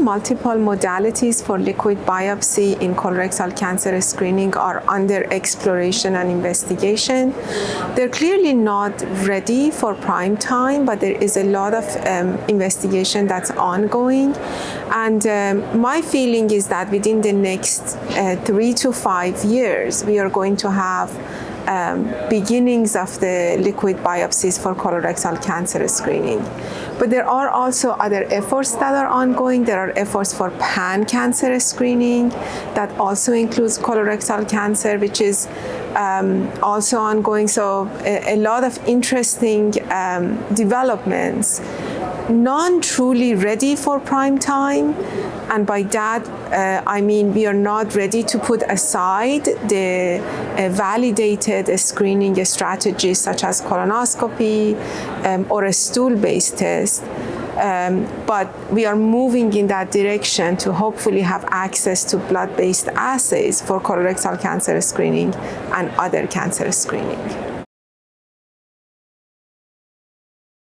Multiple modalities for liquid biopsy in colorectal cancer screening are under exploration and investigation. They're clearly not ready for prime time, but there is a lot of investigation that's ongoing. And my feeling is that within the next 3 to 5 years, we are going to have beginnings of the liquid biopsies for colorectal cancer screening. But there are also other efforts that are ongoing. There are efforts for pan-cancer screening that also includes colorectal cancer, which is also ongoing. So a lot of interesting developments, none truly ready for prime time. And by that, I mean we are not ready to put aside the validated screening strategies such as colonoscopy or a stool-based test. But we are moving in that direction to hopefully have access to blood-based assays for colorectal cancer screening and other cancer screening.